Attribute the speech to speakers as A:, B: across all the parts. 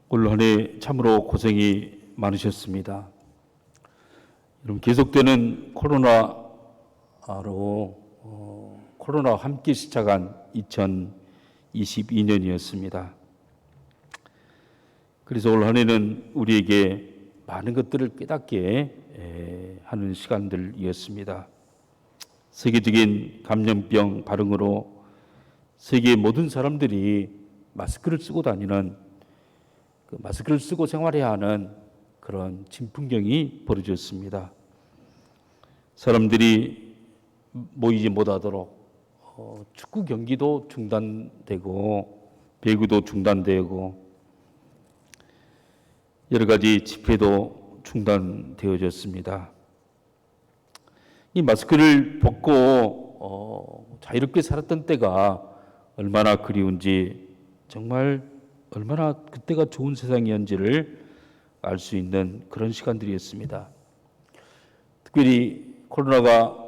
A: 올 한 해 참으로 고생이 많으셨습니다. 여러분, 계속되는 코로나로 코로나와 함께 시작한 2022년이었습니다. 그래서 올 한 해는 우리에게 많은 것들을 깨닫게 하는 시간들이었습니다. 세계적인 감염병 발응으로 세계의 모든 사람들이 마스크를 쓰고 다니는, 마스크를 쓰고 생활해야 하는 그런 진풍경이 벌어졌습니다. 사람들이 모이지 못하도록 축구 경기도 중단되고 배구도 중단되고 여러 가지 집회도 중단되어졌습니다. 이 마스크를 벗고 자유롭게 살았던 때가 얼마나 그리운지, 정말 얼마나 그때가 좋은 세상이었는지를 알 수 있는 그런 시간들이었습니다. 특별히 코로나가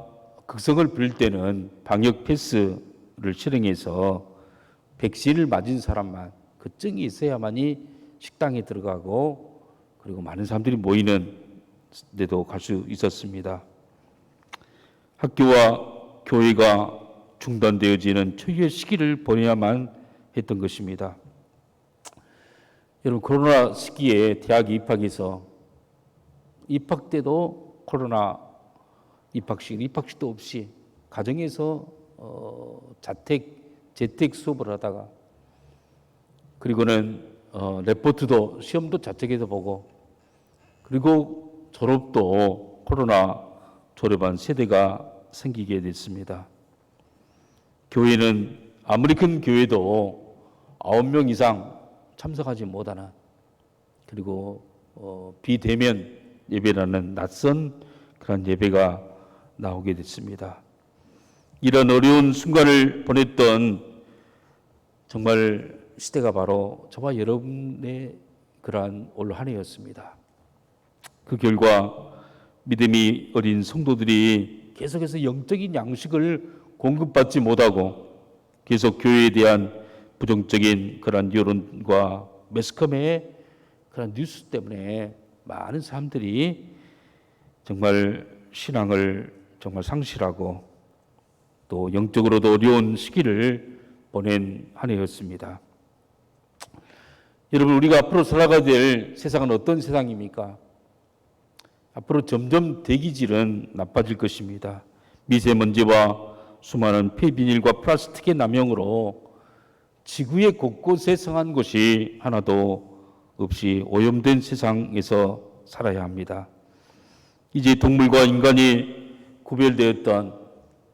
A: 극성을 부릴 때는 방역 패스를 실행해서 백신을 맞은 사람만, 그 증이 있어야만이 식당에 들어가고 그리고 많은 사람들이 모이는 데도 갈 수 있었습니다. 학교와 교회가 중단되어지는 초유의 시기를 보내야만 했던 것입니다. 여러분, 코로나 시기에 대학에 입학해서 입학 때도 코로나 입학식도 없이 가정에서 재택 수업을 하다가, 그리고는 레포트도 시험도 자택에서 보고, 그리고 졸업도 코로나 졸업한 세대가 생기게 됐습니다. 교회는 아무리 큰 교회도 9명 이상 참석하지 못하는, 그리고 비대면 예배라는 낯선 그런 예배가 나오게 됐습니다. 이런 어려운 순간을 보냈던 정말 시대가 바로 저와 여러분의 그러한 올 한 해였습니다. 그 결과 믿음이 어린 성도들이 계속해서 영적인 양식을 공급받지 못하고 계속 교회에 대한 부정적인 그런 여론과 매스컴의 그런 뉴스 때문에 많은 사람들이 정말 신앙을 정말 상실하고 또 영적으로도 어려운 시기를 보낸 한 해였습니다. 여러분, 우리가 앞으로 살아가야 될 세상은 어떤 세상입니까? 앞으로 점점 대기질은 나빠질 것입니다. 미세먼지와 수많은 폐비닐과 플라스틱의 남용으로 지구의 곳곳에 성한 곳이 하나도 없이 오염된 세상에서 살아야 합니다. 이제 동물과 인간이 구별되었던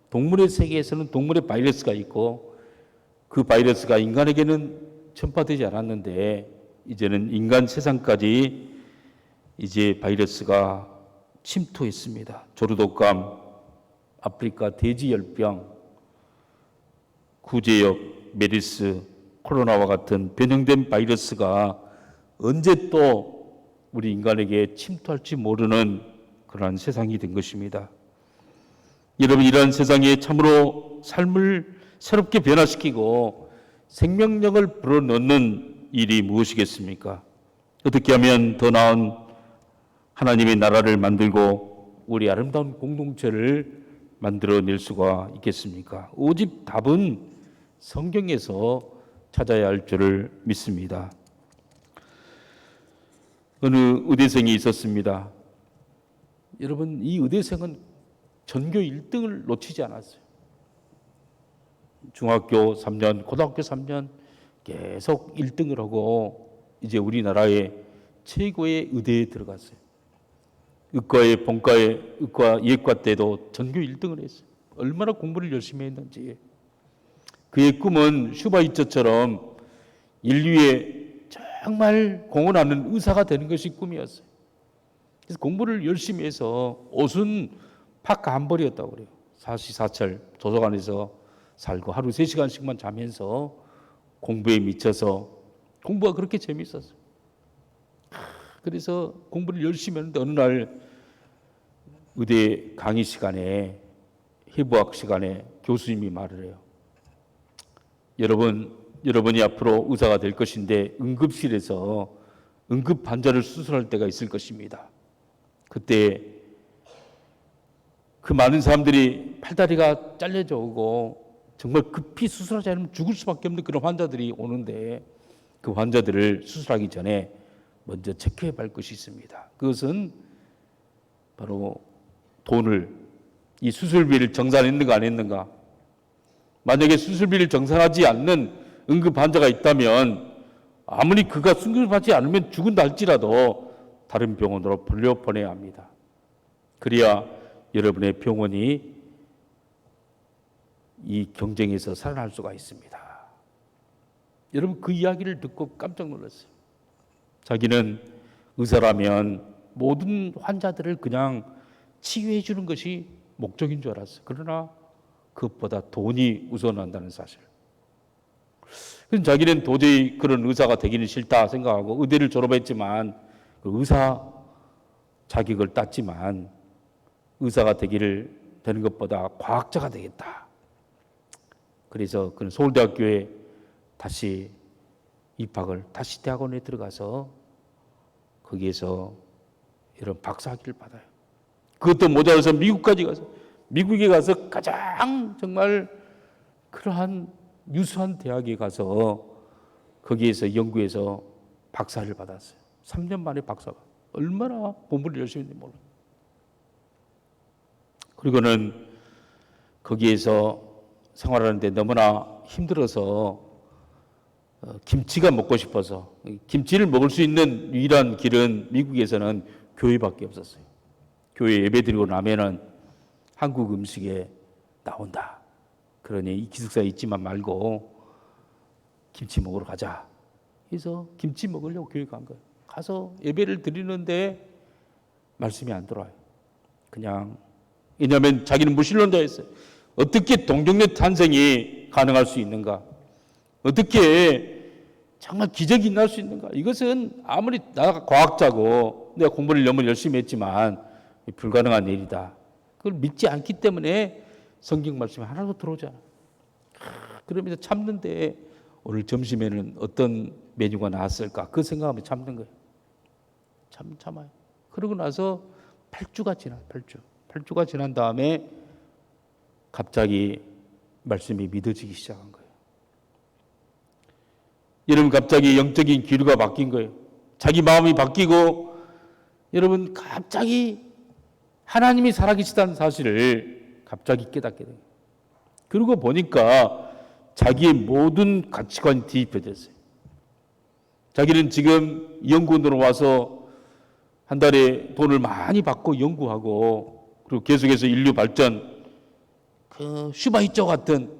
A: 동물의 세계에서는 동물의 바이러스가 있고 그 바이러스가 인간에게는 전파되지 않았는데 이제는 인간 세상까지 이제 바이러스가 침투했습니다. 조류독감, 아프리카 돼지열병, 구제역, 메르스, 코로나와 같은 변형된 바이러스가 언제 또 우리 인간에게 침투할지 모르는 그러한 세상이 된 것입니다. 여러분, 이러한 세상에 참으로 삶을 새롭게 변화시키고 생명력을 불어넣는 일이 무엇이겠습니까? 어떻게 하면 더 나은 하나님의 나라를 만들고 우리 아름다운 공동체를 만들어낼 수가 있겠습니까? 오직 답은 성경에서 찾아야 할 줄을 믿습니다. 어느 의대생이 있었습니다. 여러분, 이 의대생은 전교 1등을 놓치지 않았어요. 중학교 3년, 고등학교 3년 계속 1등을 하고 이제 우리나라의 최고의 의대에 들어갔어요. 의과의 본과의 의과 예과 때도 전교 1등을 했어요. 얼마나 공부를 열심히 했는지. 그의 꿈은 슈바이처처럼 인류에 정말 공헌하는 의사가 되는 것이 꿈이었어요. 그래서 공부를 열심히 해서 옷은 파카 한 벌이었다고 그래요. 사시사철 도서관에서 살고 하루 3시간씩만 자면서 공부에 미쳐서, 공부가 그렇게 재미있었어요. 그래서 공부를 열심히 했는데 어느 날 의대 강의 시간에, 해부학 시간에 교수님이 말을 해요. 여러분, 여러분이 앞으로 의사가 될 것인데 응급실에서 응급 환자를 수술할 때가 있을 것입니다. 그때 그 많은 사람들이 팔다리가 잘려져 오고 정말 급히 수술하지 않으면 죽을 수밖에 없는 그런 환자들이 오는데 그 환자들을 수술하기 전에 먼저 체크해 볼 것이 있습니다. 그것은 바로 돈을, 이 수술비를 정산했는가 안 했는가. 만약에 수술비를 정산하지 않는 응급 환자가 있다면 아무리 그가 수술받지 않으면 죽은다 할지라도 다른 병원으로 돌려보내야 합니다. 그래야 여러분의 병원이 이 경쟁에서 살아날 수가 있습니다. 여러분 그 이야기를 듣고 깜짝 놀랐어요. 자기는 의사라면 모든 환자들을 그냥 치유해 주는 것이 목적인 줄 알았어요. 그러나 그것보다 돈이 우선한다는 사실. 그래서 자기는 도저히 그런 의사가 되기는 싫다 생각하고 의대를 졸업했지만 그 의사 자격을 땄지만 의사가 되는 것보다 과학자가 되겠다. 그래서 그는 서울대학교에 다시 입학을 다시 대학원에 들어가서 거기에서 이런 박사학위를 받아요. 그것도 모자라서 미국까지 가서 미국에 가서 가장 정말 그러한 유수한 대학에 가서 거기에서 연구해서 박사를 받았어요. 3년 만에 박사가. 얼마나 공부를 열심히 했는지 몰라요. 그리고는 거기에서 생활하는데 너무나 힘들어서 김치가 먹고 싶어서 김치를 먹을 수 있는 유일한 길은 미국에서는 교회밖에 없었어요. 교회 예배드리고 나면은 한국 음식에 나온다. 그러니 이 기숙사에 있지만 말고 김치 먹으러 가자. 그래서 김치 먹으려고 교회 간 거예요. 가서 예배를 드리는데 말씀이 안 들어와요. 그냥 왜냐하면 자기는 무신론자였어요. 어떻게 동정녀 탄생이 가능할 수 있는가? 어떻게 정말 기적이 날 수 있는가? 이것은 아무리 나가 과학자고 내가 공부를 너무 열심히 했지만 불가능한 일이다. 그걸 믿지 않기 때문에 성경 말씀이 하나도 들어오지 않아. 그러면서 참는데 오늘 점심에는 어떤 메뉴가 나왔을까? 그 생각하면 참는 거예요. 참아요. 그러고 나서 8주가 지나, 8주가 지난 다음에 갑자기 말씀이 믿어지기 시작한 거예요. 여러분 갑자기 영적인 기류가 바뀐 거예요. 자기 마음이 바뀌고 여러분 갑자기 하나님이 살아계시다는 사실을 갑자기 깨닫게 돼요. 그러고 보니까 자기의 모든 가치관이 뒤집혀졌어요. 자기는 지금 연구원으로 와서 한 달에 돈을 많이 받고 연구하고 그리고 계속해서 인류 발전, 그 슈바히처 같은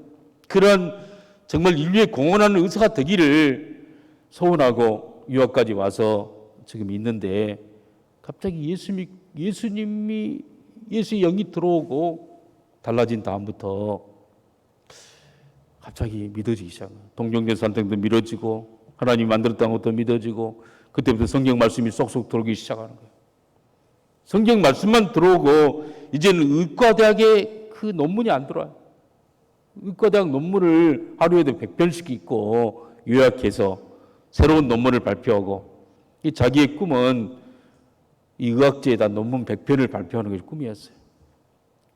A: 그런 정말 인류에 공헌하는 의사가 되기를 소원하고 유학까지 와서 지금 있는데 갑자기 예수의 영이 들어오고 달라진 다음부터 갑자기 믿어지기 시작해요. 동정녀 산생도 믿어지고 하나님이 만들었다는 것도 믿어지고 그때부터 성경 말씀이 쏙쏙 들어오기 시작하는 거예요. 성경 말씀만 들어오고 이제는 의과대학에 그 논문이 안 들어와요. 의과대학 논문을 하루에도 100편씩 읽고 요약해서 새로운 논문을 발표하고 자기의 꿈은 이 의학제에다 논문 100편을 발표하는 것이 꿈이었어요.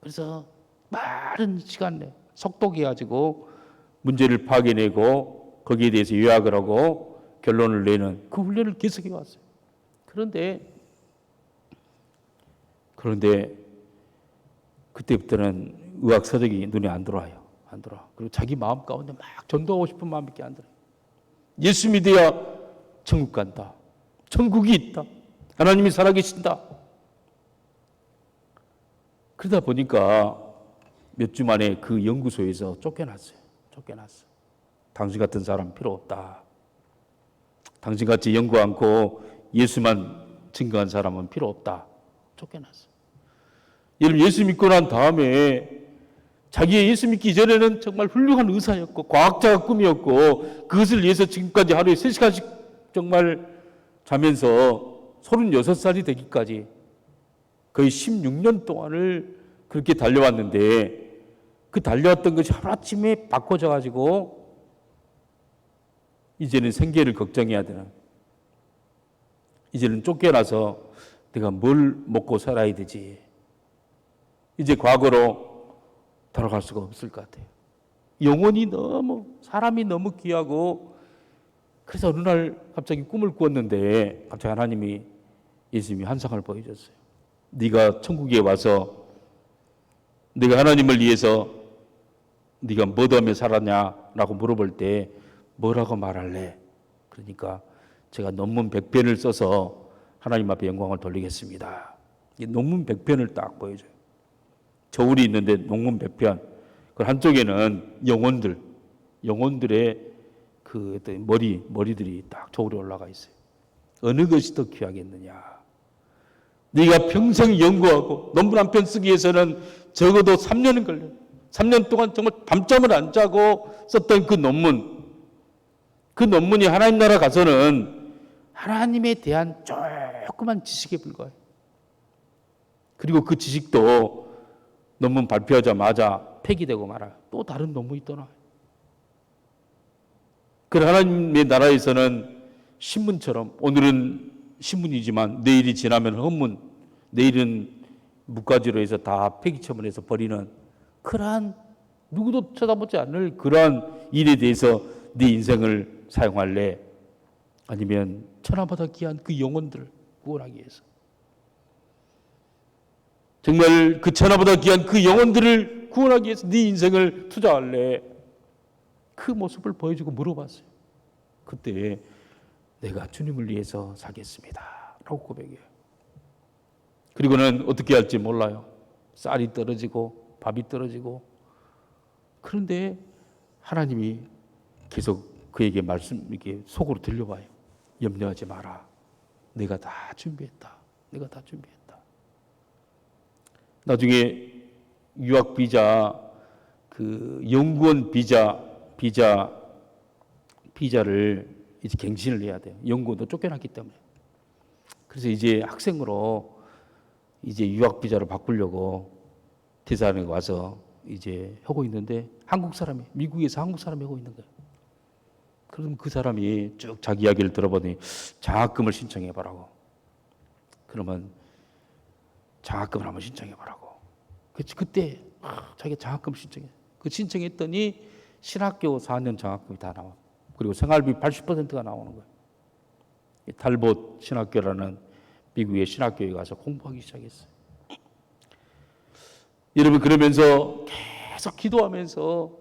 A: 그래서 빠른 시간 내에 속독해 가지고 문제를 파악해내고 거기에 대해서 요약을 하고 결론을 내는 그 훈련을 계속해 왔어요. 그런데 그때부터는 의학 서적이 눈에 안 들어와요. 안 들어와. 그리고 자기 마음 가운데 막 전도하고 싶은 마음밖에 안 들어요. 예수 믿어야 천국 간다. 천국이 있다. 하나님이 살아계신다. 그러다 보니까 몇 주 만에 그 연구소에서 쫓겨났어요. 당신 같은 사람 필요 없다. 당신같이 연구 않고 예수만 증거한 사람은 필요 없다. 쫓겨났어요. 여러분 예수 믿고 난 다음에 자기의 예수 믿기 전에는 정말 훌륭한 의사였고 과학자가 꿈이었고 그것을 위해서 지금까지 하루에 3시간씩 정말 자면서 36살이 되기까지 거의 16년 동안을 그렇게 달려왔는데 그 달려왔던 것이 하루아침에 바꿔져 가지고 이제는 생계를 걱정해야 되나? 이제는 쫓겨나서 내가 뭘 먹고 살아야 되지? 이제 과거로 돌아갈 수가 없을 것 같아요. 사람이 너무 귀하고, 그래서 어느 날 갑자기 꿈을 꾸었는데 갑자기 하나님이, 예수님이 환상을 보여줬어요. 네가 천국에 와서 네가 하나님을 위해서 네가 뭐 하며 살았냐라고 물어볼 때 뭐라고 말할래? 그러니까 제가 논문 100편을 써서 하나님 앞에 영광을 돌리겠습니다. 논문 100편을 딱 보여줘요. 저울이 있는데 논문 100편. 그 한쪽에는 영혼들의 그 머리들이 딱 저울에 올라가 있어요. 어느 것이 더 귀하겠느냐? 네가 평생 연구하고 논문 한 편 쓰기 위해서는 적어도 3년은 걸려요. 3년 동안 정말 밤잠을 안 자고 썼던 그 논문이 하나님 나라 가서는 하나님에 대한 조그만 지식에 불과해요. 그리고 그 지식도 논문 발표하자마자 폐기되고 말아요. 또 다른 논문이 또 나와요. 그 하나님의 나라에서는 신문처럼, 오늘은 신문이지만 내일이 지나면 헌문, 내일은 묵가지로 해서 다 폐기 처분해서 버리는 그러한, 누구도 쳐다보지 않을 그러한 일에 대해서 네 인생을 사용할래? 아니면 천하보다 귀한 그 영혼들을 구원하기 위해서, 정말 그 천하보다 귀한 그 영혼들을 구원하기 위해서 네 인생을 투자할래? 그 모습을 보여주고 물어봤어요. 그때 내가 주님을 위해서 살겠습니다 라고 고백해요. 그리고는 어떻게 할지 몰라요. 쌀이 떨어지고 밥이 떨어지고. 그런데 하나님이 계속 그에게 이렇게 속으로 들려와요. 염려하지 마라. 내가 다 준비했다. 내가 다 준비했다. 나중에 유학 비자, 그 연구원 비자를 이제 갱신을 해야 돼요. 연구원도 쫓겨났기 때문에. 그래서 이제 학생으로 이제 유학 비자를 바꾸려고 대사관에 와서 이제 하고 있는데, 미국에서 한국 사람이 하고 있는 거예요. 그럼 그 사람이 쭉 자기 이야기를 들어보더니 장학금을 신청해보라고. 그러면 장학금을 한번 신청해보라고. 그때 자기가 장학금 신청했더니 신학교 4년 장학금이 다 나와. 그리고 생활비 80%가 나오는 거예요. 탈봇 신학교라는 미국의 신학교에 가서 공부하기 시작했어요. 여러분, 그러면서 계속 기도하면서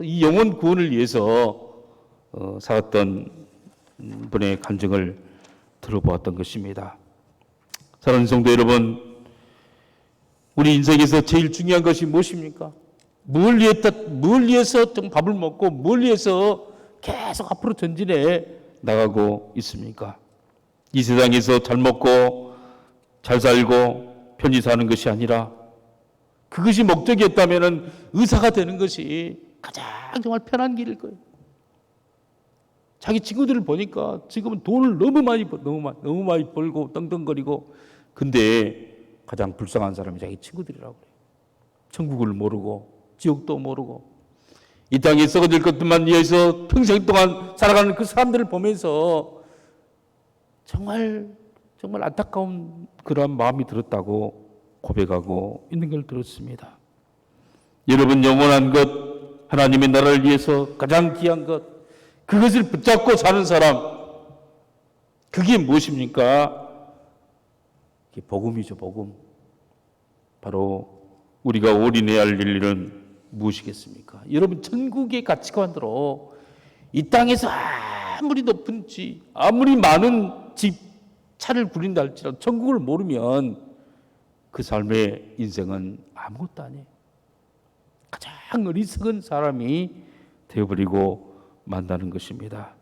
A: 이 영혼 구원을 위해서 살았던 분의 감정을 들어보았던 것입니다. 사랑하는 성도 여러분, 우리 인생에서 제일 중요한 것이 무엇입니까? 뭘 위해서 좀 밥을 먹고 뭘 위해서 계속 앞으로 전진해 나가고 있습니까? 이 세상에서 잘 먹고 잘 살고 편히 사는 것이 아니라, 그것이 목적이었다면 의사가 되는 것이 가장 정말 편한 길일 거예요. 자기 친구들을 보니까 지금은 돈을 너무 많이 벌고 떵떵거리고, 근데 가장 불쌍한 사람이 자기 친구들이라고 그래요. 천국을 모르고 지옥도 모르고 이 땅에 썩어질 것들만 위해서 평생 동안 살아가는 그 사람들을 보면서 정말 안타까운 그런 마음이 들었다고 고백하고 있는 걸 들었습니다. 여러분, 영원한 것, 하나님의 나라를 위해서 가장 귀한 것, 그것을 붙잡고 사는 사람, 그게 무엇입니까? 그게 복음이죠, 복음. 바로 우리가 올인해야 할 일은 무엇이겠습니까? 여러분, 천국의 가치관대로 이 땅에서 아무리 높은 집, 아무리 많은 집, 차를 구린다 할지라도 천국을 모르면 그 삶의 인생은 아무것도 아니에요. 가장 어리석은 사람이 되어버리고 만다는 것입니다.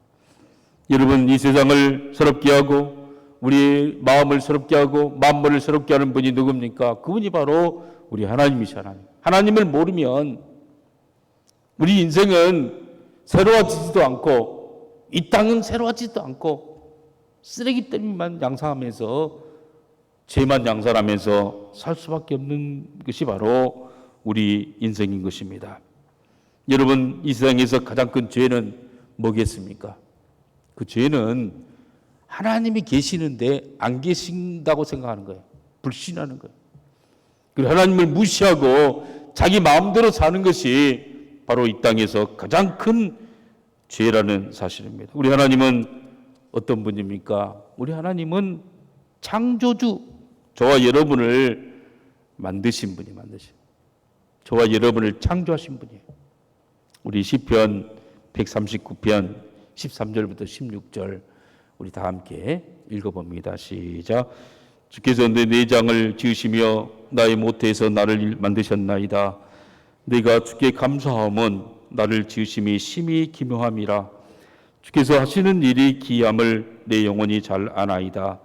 A: 여러분, 이 세상을 새롭게 하고 우리 마음을 새롭게 하고 만물을 새롭게 하는 분이 누굽니까? 그분이 바로 우리 하나님이시잖아요. 하나님을 모르면 우리 인생은 새로워지지도 않고 이 땅은 새로워지지도 않고 쓰레기들만 양산하면서 죄만 양산하면서 살 수밖에 없는 것이 바로 우리 인생인 것입니다. 여러분, 이 세상에서 가장 큰 죄는 뭐겠습니까? 그 죄는 하나님이 계시는데 안 계신다고 생각하는 거예요. 불신하는 거예요. 그리고 하나님을 무시하고 자기 마음대로 사는 것이 바로 이 땅에서 가장 큰 죄라는 사실입니다. 우리 하나님은 어떤 분입니까? 우리 하나님은 창조주, 저와 여러분을 만드신 분이 저와 여러분을 창조하신 분이에요. 우리 시편 139편 13절부터 16절 우리 다 함께 읽어봅니다. 시작. 주께서 내 내장을 지으시며 나의 모태에서 나를 만드셨나이다. 내가 주께 감사함은 나를 지으심이 심히 기묘함이라. 주께서 하시는 일이 기이함을 내 영혼이 잘 아나이다.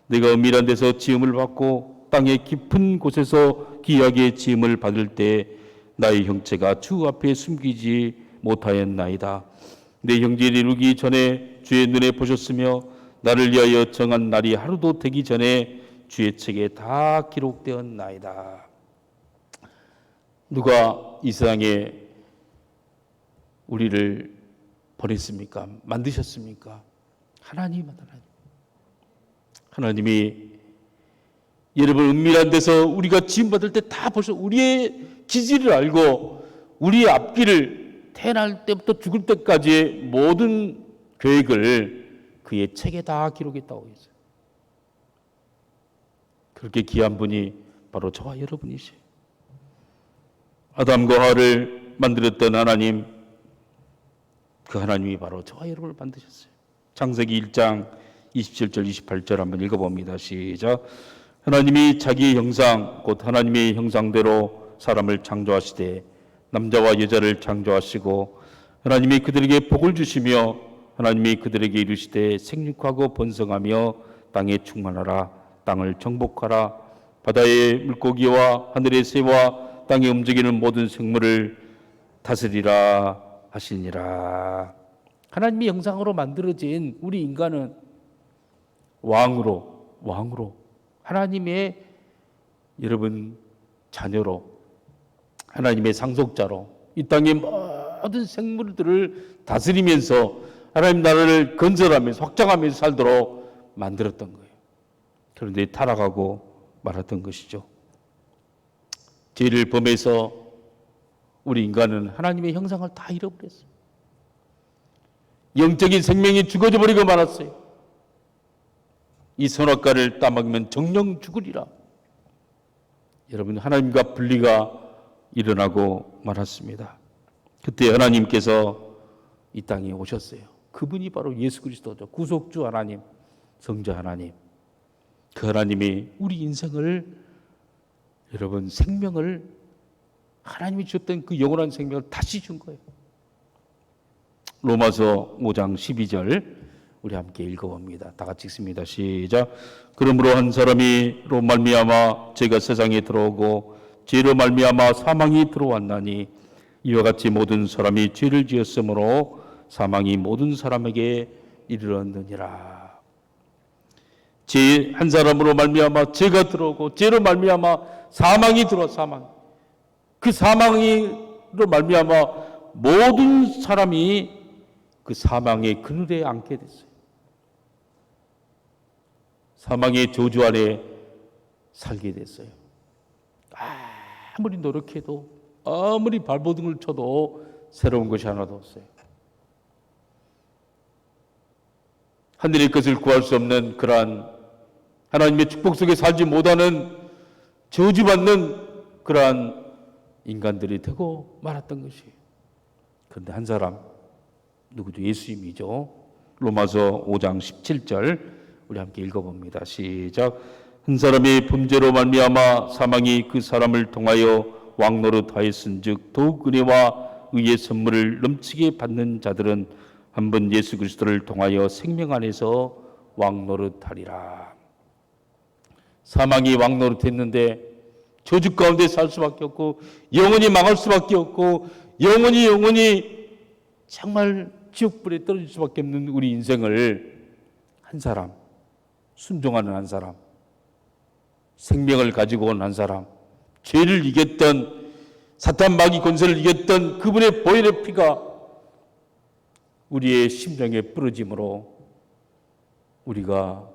A: 내가 은밀한 데서 지음을 받고 땅의 깊은 곳에서 귀하게 지음을 받을 때 나의 형체가 주 앞에 숨기지 못하였나이다. 내 형제를 이루기 전에 주의 눈에 보셨으며 나를 위하여 정한 날이 하루도 되기 전에 주의 책에 다 기록되었나이다. 누가 이 세상에 우리를 보냈습니까? 만드셨습니까? 하나님이 여러분 은밀한 데서 우리가 지음받을 때 다 벌써 우리의 기질을 알고 우리의 앞길을 태어날 때부터 죽을 때까지의 모든 계획을 그의 책에 다 기록했다고 했어요. 그렇게 귀한 분이 바로 저와 여러분이시에요. 아담과 하와를 만들었던 하나님, 그 하나님이 바로 저와 여러분을 만드셨어요. 창세기 1장 27절 28절 한번 읽어봅니다. 시작. 하나님이 자기의 형상 곧 하나님의 형상대로 사람을 창조하시되 남자와 여자를 창조하시고 하나님이 그들에게 복을 주시며 하나님이 그들에게 이르시되 생육하고 번성하며 땅에 충만하라. 땅을 정복하라. 바다의 물고기와 하늘의 새와 땅에 움직이는 모든 생물을 다스리라 하시니라. 하나님의 형상으로 만들어진 우리 인간은 왕으로 하나님의 여러분 자녀로 하나님의 상속자로 이 땅의 모든 생물들을 다스리면서 하나님 나라를 건설하면서 확장하면서 살도록 만들었던 거예요. 그런데 타락하고 말았던 것이죠. 죄를 범해서 우리 인간은 하나님의 형상을 다 잃어버렸어요. 영적인 생명이 죽어져 버리고 말았어요. 이 선악과를 따먹으면 정령 죽으리라. 여러분 하나님과 분리가 일어나고 말았습니다. 그때 하나님께서 이 땅에 오셨어요. 그분이 바로 예수 그리스도죠. 구속주 하나님, 성자 하나님. 그 하나님이 우리 인생을 여러분 생명을 하나님이 주셨던 그 영원한 생명을 다시 준 거예요. 로마서 5장 12절 우리 함께 읽어봅니다. 다 같이 읽습니다. 시작. 그러므로 한 사람이로 말미암아 죄가 세상에 들어오고 죄로 말미암아 사망이 들어왔나니 이와 같이 모든 사람이 죄를 지었으므로 사망이 모든 사람에게 이르렀느니라. 죄 한 사람으로 말미암아 죄가 들어오고 죄로 말미암아 사망이 들어와 사망. 그 사망으로 말미암아 모든 사람이 그 사망의 그늘에 앉게 됐어요. 사망의 저주 아래 살게 됐어요. 아무리 노력해도 아무리 발버둥을 쳐도 새로운 것이 하나도 없어요. 하늘의 것을 구할 수 없는 그러한 하나님의 축복 속에 살지 못하는 저주받는 그러한 인간들이 되고 말았던 것이에요. 그런데 한 사람 누구죠? 예수님이죠. 로마서 5장 17절 우리 함께 읽어봅니다. 시작. 한 사람의 범죄로 말미암아 사망이 그 사람을 통하여 왕노릇하였은즉 더욱 은혜와 의의 선물을 넘치게 받는 자들은 한 번 예수 그리스도를 통하여 생명 안에서 왕노릇하리라. 사망이 왕노릇했는데 저주 가운데 살 수밖에 없고 영원히 망할 수밖에 없고 영원히 정말 지옥불에 떨어질 수밖에 없는 우리 인생을 한 사람, 순종하는 한 사람, 생명을 가지고 온 한 사람, 죄를 이겼던 사탄 마귀 권세를 이겼던 그분의 보혈의 피가 우리의 심령의 부러짐으로 우리가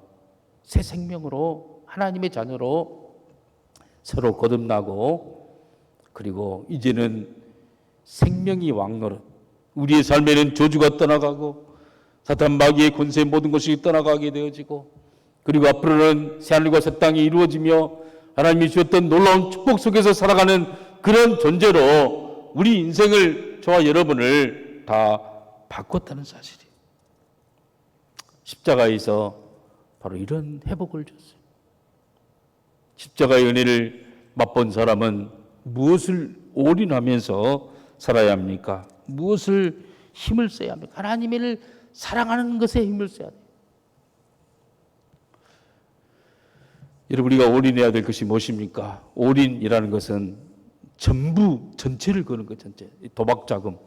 A: 새 생명으로 하나님의 자녀로 서로 거듭나고, 그리고 이제는 생명이 왕노릇, 우리의 삶에는 저주가 떠나가고 사탄 마귀의 권세 모든 것이 떠나가게 되어지고, 그리고 앞으로는 새하늘과 새 땅이 이루어지며 하나님이 주셨던 놀라운 축복 속에서 살아가는 그런 존재로 우리 인생을, 저와 여러분을 다 바꿨다는 사실이에요. 십자가에서 바로 이런 회복을 줬어요. 십자가의 은혜를 맛본 사람은 무엇을 올인하면서 살아야 합니까? 무엇을 힘을 써야 합니까? 하나님을 사랑하는 것에 힘을 써야 돼요. 여러분, 우리가 올인해야 될 것이 무엇입니까? 올인이라는 것은 전부, 전체를 거는 것, 전체. 도박 자금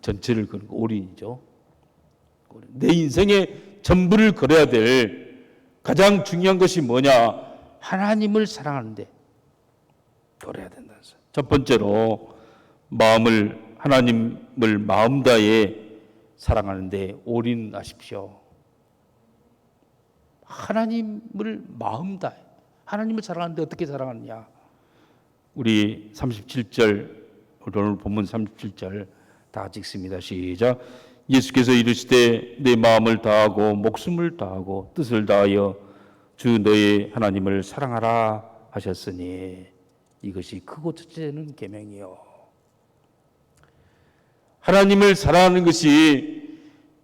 A: 전체를 거는 거 올인이죠. 내 인생의 전부를 걸어야 될 가장 중요한 것이 뭐냐? 하나님을 사랑하는데 걸어야 된다는 거죠. 첫 번째로 하나님을 마음 다해 사랑하는데 올인하십시오. 하나님을 마음 다해. 하나님을 사랑하는데 어떻게 사랑하느냐? 우리 37절, 오늘 본문 37절 다 같이 읽습니다. 시작. 예수께서 이르시되 내 마음을 다하고 목숨을 다하고 뜻을 다하여 주 너의 하나님을 사랑하라 하셨으니 이것이 크고 첫째 되는 계명이요. 하나님을 사랑하는 것이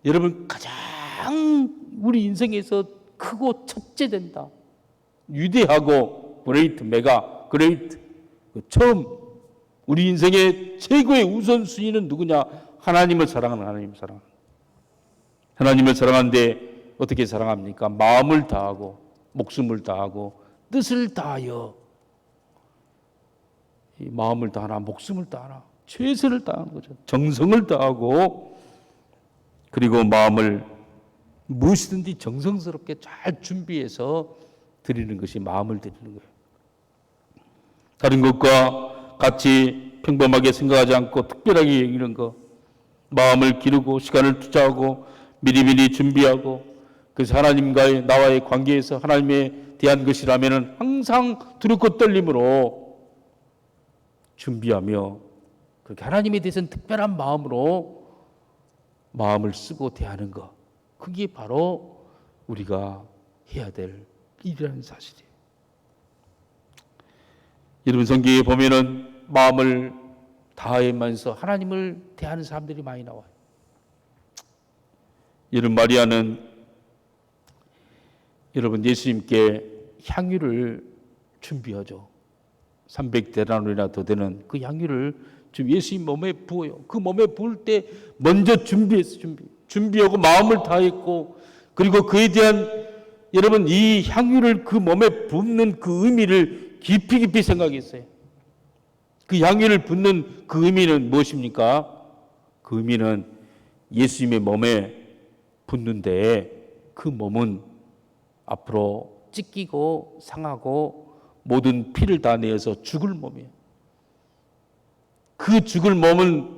A: 여러분 가장 우리 인생에서 크고 첫째 된다. 위대하고 그레이트, 메가 그레이트, 처음 우리 인생의 최고의 우선순위는 누구냐? 하나님을 사랑하는, 하나님을 사랑하는. 하나님을 사랑하는데 어떻게 사랑합니까? 마음을 다하고 목숨을 다하고 뜻을 다하여. 이 마음을 다하나 목숨을 다하나 최선을 다하는 거죠. 정성을 다하고, 그리고 마음을 무엇이든지 정성스럽게 잘 준비해서 드리는 것이 마음을 드리는 거예요. 다른 것과 같이 평범하게 생각하지 않고 특별하게 여기는 것, 마음을 기르고 시간을 투자하고 미리미리 준비하고, 그래서 하나님과의 나와의 관계에서 하나님에 대한 것이라면 항상 두렵고 떨림으로 준비하며 그렇게 하나님에 대해서는 특별한 마음으로 마음을 쓰고 대하는 것, 그게 바로 우리가 해야 될 일이라는 사실이에요. 여러분, 성경에 보면은 마음을 다하면서 하나님을 대하는 사람들이 많이 나와요. 여러분, 마리아는 여러분 예수님께 향유를 준비하죠. 300데나리온이나 더 되는 그 향유를 예수님 몸에 부어요. 그 몸에 부을 때 먼저 준비하고 마음을 다했고, 그리고 그에 대한 여러분 이 향유를 그 몸에 붓는 그 의미를 깊이 생각했어요. 그 향유를 붓는 그 의미는 무엇입니까? 그 의미는 예수님의 몸에 붓는데 그 몸은 앞으로 찢기고 상하고 모든 피를 다 내어서 죽을 몸이에요. 그 죽을 몸은,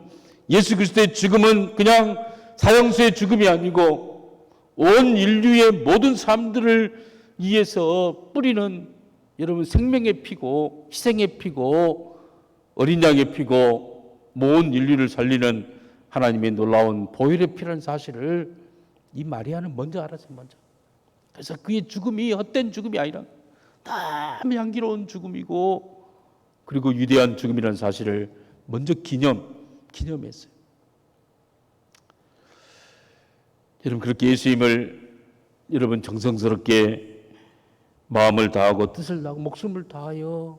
A: 예수 그리스도의 죽음은 그냥 사형수의 죽음이 아니고 온 인류의 모든 사람들을 위해서 뿌리는 여러분 생명의 피고 희생의 피고 어린 양의 피고 모든 인류를 살리는 하나님의 놀라운 보혈의 피라는 사실을 이 마리아는 먼저 알았어요. 먼저. 그래서 그의 죽음이 헛된 죽음이 아니라 참 향기로운 죽음이고, 그리고 위대한 죽음이라는 사실을 먼저 기념했어요. 여러분, 그렇게 예수님을 여러분 정성스럽게 마음을 다하고 뜻을 다하고 목숨을 다하여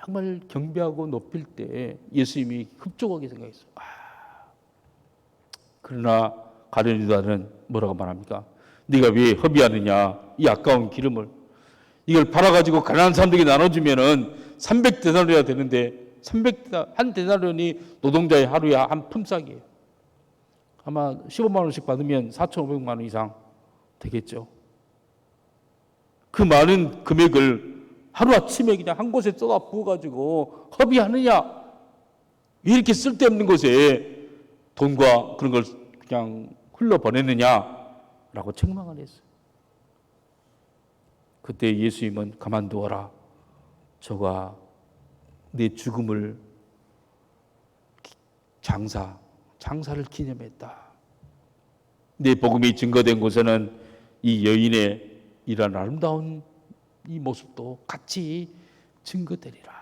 A: 정말 경배하고 높일 때 예수님이 흡족하게 생각했어요. 그러나 가룟 유다는 뭐라고 말합니까? 네가 왜 허비하느냐? 이 아까운 기름을 이걸 팔아가지고 가난한 사람들에게 나눠주면은 300데나리온이 되는데 한 데나리온이 노동자의 하루에 한 품삯이에요. 아마 15만 원씩 받으면 4,500만 원 이상 되겠죠. 그 많은 금액을 하루아침에 그냥 한 곳에 쏟아 부어가지고 허비하느냐? 왜 이렇게 쓸데없는 곳에 돈과 그런 걸 그냥 흘러보냈느냐라고 책망을 했어요. 그때 예수님은 가만두어라. 저가 내 죽음을 장사를 기념했다. 내 복음이 증거된 곳에는 이 여인의 이런 아름다운 이 모습도 같이 증거되리라.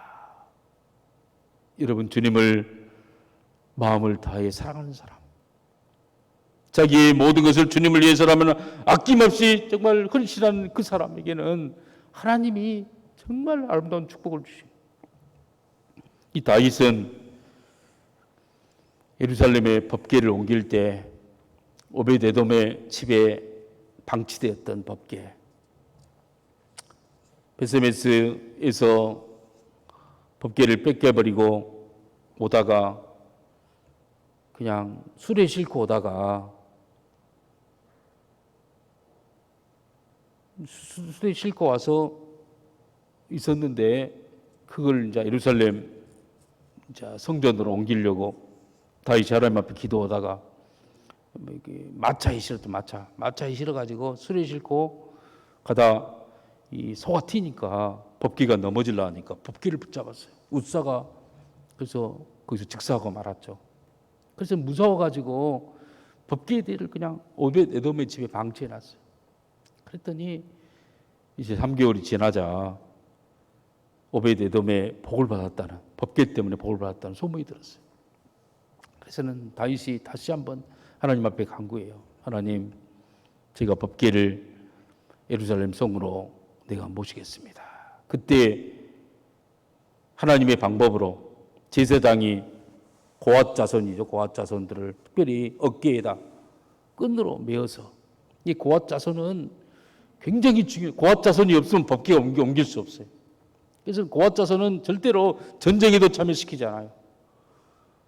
A: 여러분, 주님을 마음을 다해 사랑하는 사람, 자기의 모든 것을 주님을 위해서라면 아낌없이 정말 헌신하는 그 사람에게는 하나님이 정말 아름다운 축복을 주십니다. 이 다윗은 예루살렘의 법궤를 옮길 때 오베데돔의 집에 방치되었던 법궤, 베세메스에서 법궤를 뺏겨버리고 오다가 그냥 술에 싣고 오다가 술에 싣고 와서 있었는데 그걸 이제 예루살렘 성전으로 옮기려고 다윗이 하나님 앞에 기도하다가 마차에 실었던 마차에 실어가지고 술에 싣고 가다 이 소가 튀니까 법궤가 넘어질라 하니까 법궤를 붙잡았어요. 웃사가. 그래서 거기서 즉사하고 말았죠. 그래서 무서워가지고 법궤들을 그냥 오벳에돔의 집에 방치해놨어요. 그랬더니 이제 3개월이 지나자 오벳에돔의 복을 받았다는, 법궤 때문에 복을 받았다는 소문이 들었어요. 그래서는 다윗이 다시 한번 하나님 앞에 간구해요. 하나님, 제가 법궤를 예루살렘 성으로 내가 모시겠습니다. 그때 하나님의 방법으로 제사장이 고앗 자손이죠. 고앗 자손들을 특별히 어깨에다 끈으로 메어서, 이 고앗 자손은 굉장히 중요해요. 고앗 자손이 없으면 법궤가 옮길 수 없어요. 그래서 고앗 자손은 절대로 전쟁에도 참여시키지 않아요.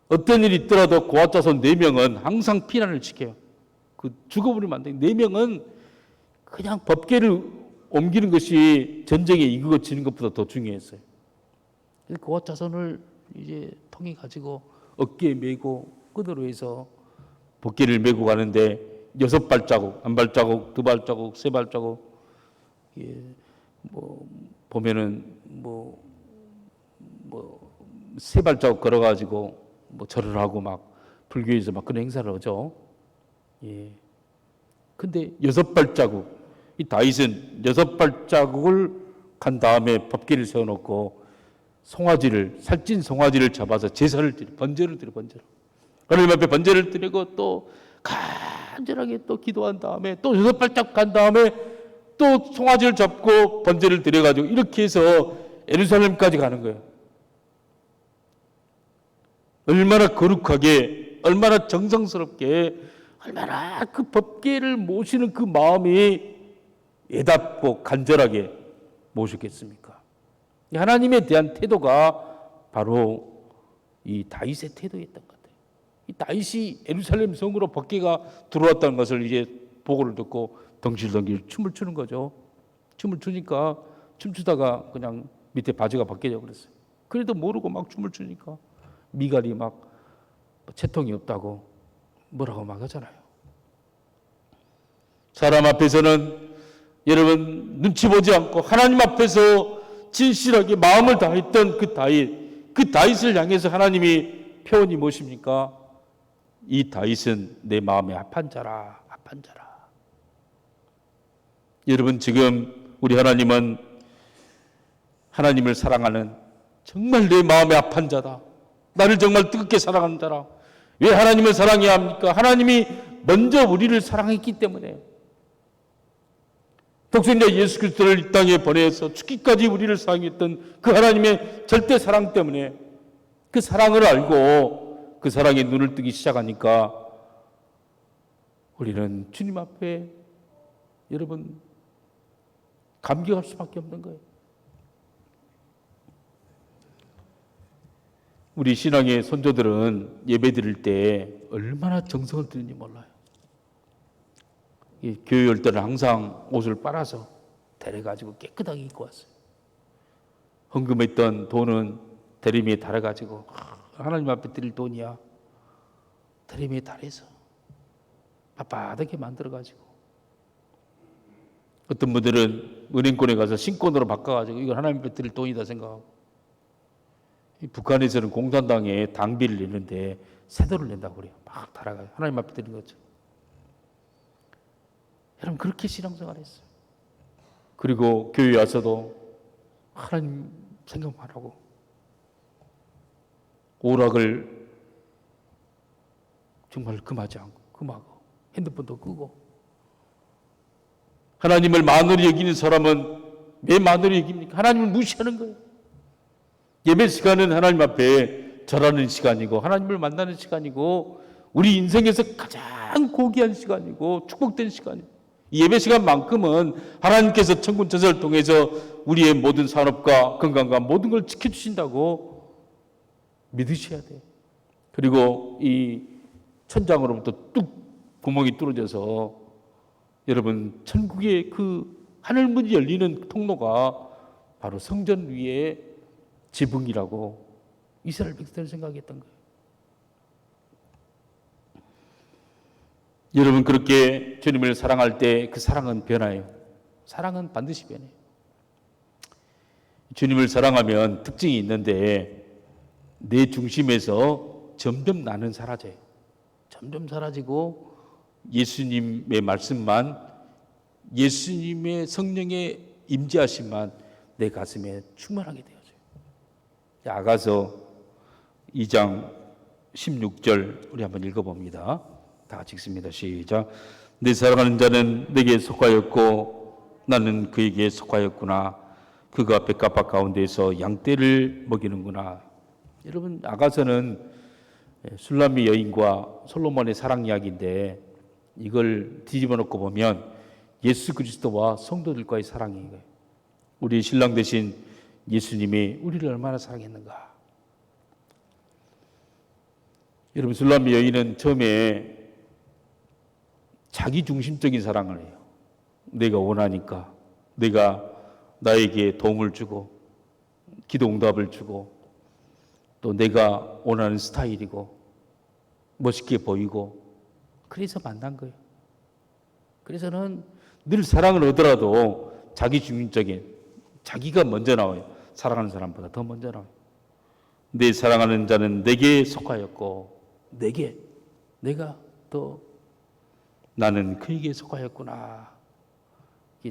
A: 어떤 일이 있더라도 고앗 자손 4명은 항상 피난을 시켜요. 그 죽어버리면 안 돼요. 4명은 그냥 법궤를 옮기는 것이 전쟁에 이기고 지는 것보다 더 중요했어요. 고앗 자손을 이제 통해 가지고 어깨에 메고 끈으로 해서 법궤를 메고 가는데 6발자국, 1발자국, 2발자국, 3발자국, 보면은 3발자국 걸어가지고 절을 하고 막 불교에서 막 그런 행사를 하죠. 예. 근데 6발자국, 이 다윗은 6발자국을 간 다음에 법궤를 세워놓고 살찐 송아지를 잡아서 제사를 드려, 번제를 드려, 번제로. 하나님 앞에 번제를 드리고 또 간절하게 또 기도한 다음에 또 6발자국 간 다음에 또 송아지를 잡고 번제를 드려가지고 이렇게 해서 예루살렘까지 가는 거예요. 얼마나 거룩하게, 얼마나 정성스럽게, 얼마나 그 법궤를 모시는 그 마음이 애답고 간절하게 모셨겠습니까? 하나님에 대한 태도가 바로 이 다윗의 태도였던 것 같아요. 이 다윗이 예루살렘 성으로 법궤가 들어왔다는 것을 이제 보고를 듣고 덩실덩실 춤을 추는 거죠. 춤을 추니까 춤추다가 그냥 밑에 바지가 벗겨져 그랬어요. 그래도 모르고 막 춤을 추니까 미갈이 막 채통이 없다고 뭐라고 막 하잖아요. 사람 앞에서는 여러분 눈치 보지 않고 하나님 앞에서 진실하게 마음을 다했던 그 다윗을 향해서 하나님이 표현이 무엇입니까? 이 다윗은 내 마음에 합한 자라, 합한 자라. 여러분, 지금 우리 하나님은 하나님을 사랑하는 정말 내 마음에 합한 자다. 나를 정말 뜨겁게 사랑하는 자라. 왜 하나님을 사랑해야 합니까? 하나님이 먼저 우리를 사랑했기 때문에. 독생자 예수 그리스도를 이 땅에 보내서 죽기까지 우리를 사랑했던 그 하나님의 절대 사랑 때문에, 그 사랑을 알고 그 사랑에 눈을 뜨기 시작하니까 우리는 주님 앞에 여러분 감격할 수밖에 없는 거예요. 우리 신앙의 선조들은 예배 드릴 때 얼마나 정성을 들이는지 몰라요. 교회 올 때는 항상 옷을 빨아서 데려가지고 깨끗하게 입고 왔어요. 헌금했던 돈은 대리미에 달아가지고 하나님 앞에 드릴 돈이야. 대리미에 달아서 빳빳하게 만들어가지고 어떤 분들은 은행권에 가서 신권으로 바꿔가지고 이건 하나님 앞에 드릴 돈이다 생각하고, 북한에서는 공산당에 당비를 내는데 세도를 낸다고 그래요. 막 달아가요. 하나님 앞에 드리는 거죠. 여러분 그렇게 신앙생활 했어요. 그리고 교회 와서도 하나님 생각만 하고 오락을 정말 금하지 않고 금하고 핸드폰도 끄고, 하나님을 만으로 여기는 사람은 왜 만으로 여깁니까? 하나님을 무시하는 거예요. 예배 시간은 하나님 앞에 절하는 시간이고 하나님을 만나는 시간이고 우리 인생에서 가장 고귀한 시간이고 축복된 시간이에요. 이 예배 시간만큼은 하나님께서 천군천사를 통해서 우리의 모든 산업과 건강과 모든 걸 지켜주신다고 믿으셔야 돼요. 그리고 이 천장으로부터 뚝 구멍이 뚫어져서 여러분 천국의 그 하늘문이 열리는 통로가 바로 성전 위에 지붕이라고 이스라엘 백성들은 생각했던 거예요. 여러분 그렇게 주님을 사랑할 때 그 사랑은 변해요. 사랑은 반드시 변해요. 주님을 사랑하면 특징이 있는데 내 중심에서 점점 나는 사라져요. 점점 사라지고 예수님의 말씀만, 예수님의 성령의 임재하심만 내 가슴에 충만하게 되어져요. 아가서 2장 16절 우리 한번 읽어봅니다. 다 같이 읽습니다. 시작. 내 사랑하는 자는 내게 속하였고 나는 그에게 속하였구나. 그가 백합화 가운데에서 양떼를 먹이는구나. 여러분 아가서는 술람미 여인과 솔로몬의 사랑 이야기인데 이걸 뒤집어 놓고 보면 예수 그리스도와 성도들과의 사랑인 거예요. 우리 신랑 되신 예수님이 우리를 얼마나 사랑했는가. 여러분 술람미 여인은 처음에 자기 중심적인 사랑을 해요. 내가 원하니까, 내가 나에게 도움을 주고 기도 응답을 주고 또 내가 원하는 스타일이고 멋있게 보이고 그래서 만난 거예요. 그래서는 늘 사랑을 얻더라도 자기 중심적인, 자기가 먼저 나와요. 사랑하는 사람보다 더 먼저 나와요. 내 사랑하는 자는 내게 속하였고 내가 더 나는 그에게 속하였구나.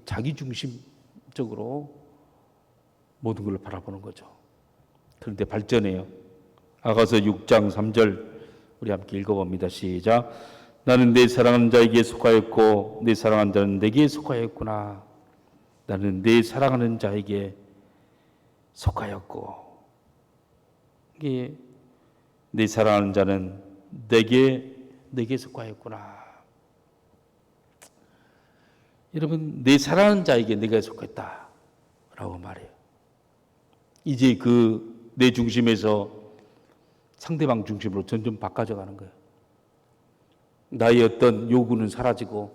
A: 자기 중심적으로 모든 걸 바라보는 거죠. 그런데 발전해요. 아가서 6장 3절 우리 함께 읽어봅니다. 시작. 나는 내 사랑하는 자에게 속하였고 내 사랑하는 자는 내게 속하였구나. 나는 내 사랑하는 자에게 속하였고, 이게 내 사랑하는 자는 내게 속하였구나. 여러분 내 사랑하는 자에게 내가 속했다라고 말해요. 이제 그 내 중심에서 상대방 중심으로 점점 바꿔져 가는 거예요. 나의 어떤 요구는 사라지고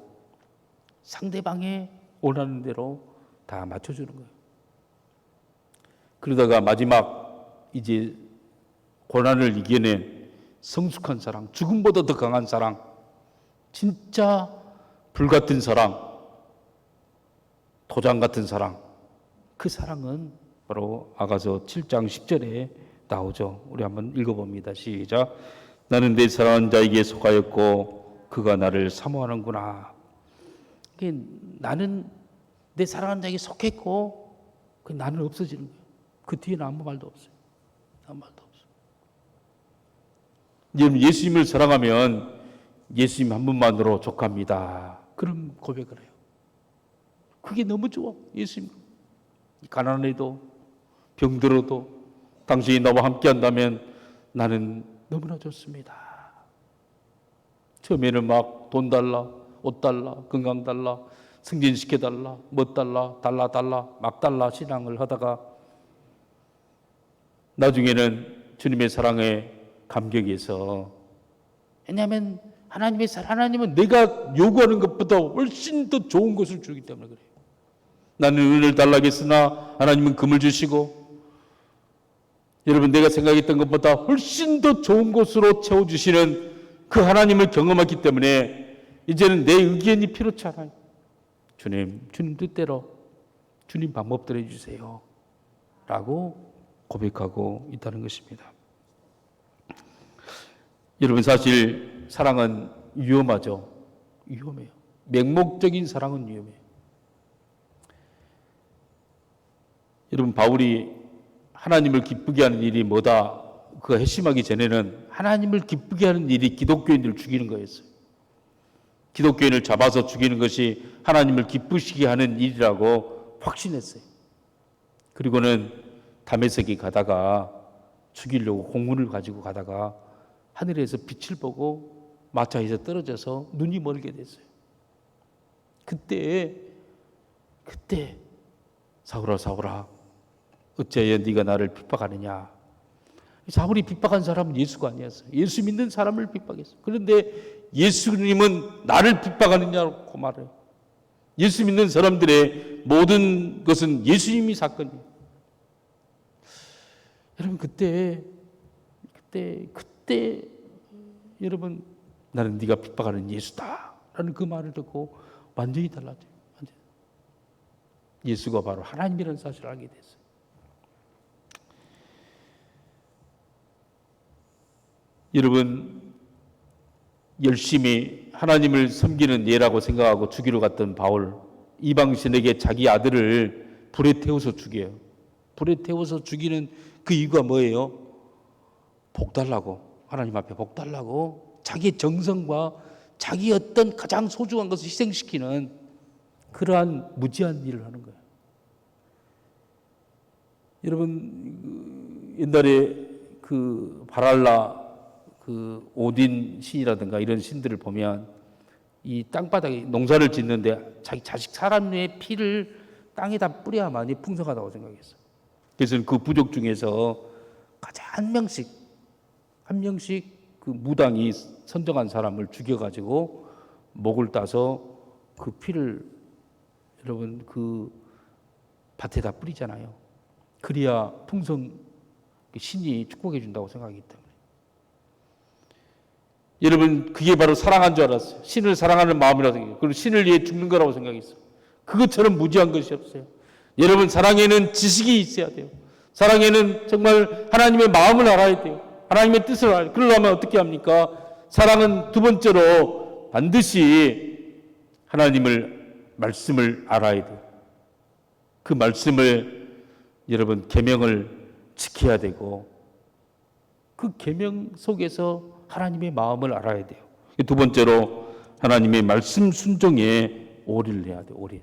A: 상대방의 원하는 대로 다 맞춰주는 거예요. 그러다가 마지막 이제 고난을 이겨낸 성숙한 사랑, 죽음보다 더 강한 사랑, 진짜 불같은 사랑, 도장 같은 사랑, 그 사랑은 바로 아가서 7장 10절에 나오죠. 우리 한번 읽어봅니다. 시작. 나는 내 사랑하는 자에게 속하였고 그가 나를 사모하는구나. 나는 내 사랑하는 자에게 속했고 나는 없어지는 거예요. 그 뒤에는 아무 말도 없어요. 아무 말도 없어요. 여러분 예수님을 사랑하면 예수님 한 분만으로 족합니다. 그런 고백을 해요. 그게 너무 좋아. 예수님 가난해도 병들어도 당신이 나와 함께 한다면 나는 너무나 좋습니다. 처음에는 막 돈 달라, 옷 달라, 건강 달라, 승진시켜 달라, 뭐 달라, 막 달라 신앙을 하다가 나중에는 주님의 사랑에 감격해서, 왜냐하면 하나님은 내가 요구하는 것보다 훨씬 더 좋은 것을 주기 때문에 그래요. 나는 은을 달라겠으나 하나님은 금을 주시고, 여러분 내가 생각했던 것보다 훨씬 더 좋은 것으로 채워주시는 그 하나님을 경험했기 때문에 이제는 내 의견이 필요치 않아요. 주님 뜻대로, 주님 방법대로 해주세요. 라고 고백하고 있다는 것입니다. 여러분, 사실 사랑은 위험하죠. 위험해요. 맹목적인 사랑은 위험해요. 여러분, 바울이 하나님을 기쁘게 하는 일이 뭐다? 그거 핵심하기 전에는 하나님을 기쁘게 하는 일이 기독교인들을 죽이는 거였어요. 기독교인을 잡아서 죽이는 것이 하나님을 기쁘시게 하는 일이라고 확신했어요. 그리고는 다메섹에 가다가 죽이려고 공문을 가지고 가다가 하늘에서 빛을 보고 마차에서 떨어져서 눈이 멀게 됐어요. 그때 사울아 사울아 어찌하여 네가 나를 핍박하느냐. 사울이 핍박한 사람은 예수가 아니었어요. 예수 믿는 사람을 핍박했어요. 그런데 예수님은 나를 핍박하느냐고 말해요. 예수 믿는 사람들의 모든 것은 예수님이 사건이에요. 여러분, 그때 여러분, 나는 네가 핍박하는 예수다 라는 그 말을 듣고 완전히 달라져요. 완전히. 예수가 바로 하나님이라는 사실을 알게 됐어요. 여러분, 열심히 하나님을 섬기는 예라고 생각하고 죽이러 갔던 바울, 이방신에게 자기 아들을 불에 태워서 죽여요. 불에 태워서 죽이는 그 이유가 뭐예요? 복 달라고, 하나님 앞에 복 달라고 자기의 정성과 자기 어떤 가장 소중한 것을 희생시키는 그러한 무지한 일을 하는 거예요. 여러분, 옛날에 그 바랄라, 그 오딘 신이라든가 이런 신들을 보면 이 땅바닥에 농사를 짓는데 자기 자식 사람의 피를 땅에다 뿌려야만이 풍성하다고 생각했어요. 그래서 그 부족 중에서 가장 한 명씩 그 무당이 선정한 사람을 죽여가지고 목을 따서 그 피를 여러분 그 밭에다 뿌리잖아요. 그래야 신이 축복해 준다고 생각하기 때문에. 여러분, 그게 바로 사랑한 줄 알았어요. 신을 사랑하는 마음이라고 생각해요. 그리고 신을 위해 죽는 거라고 생각했어요. 그것처럼 무지한 것이 없어요. 여러분, 사랑에는 지식이 있어야 돼요. 사랑에는 정말 하나님의 마음을 알아야 돼요. 하나님의 뜻을 알아야 돼요. 그러려면 어떻게 합니까? 사랑은 두 번째로 반드시 하나님을 말씀을 알아야 돼요. 그 말씀을 여러분 계명을 지켜야 되고 그 계명 속에서 하나님의 마음을 알아야 돼요. 두 번째로 하나님의 말씀 순종에 올인을 해야 돼요. 올인.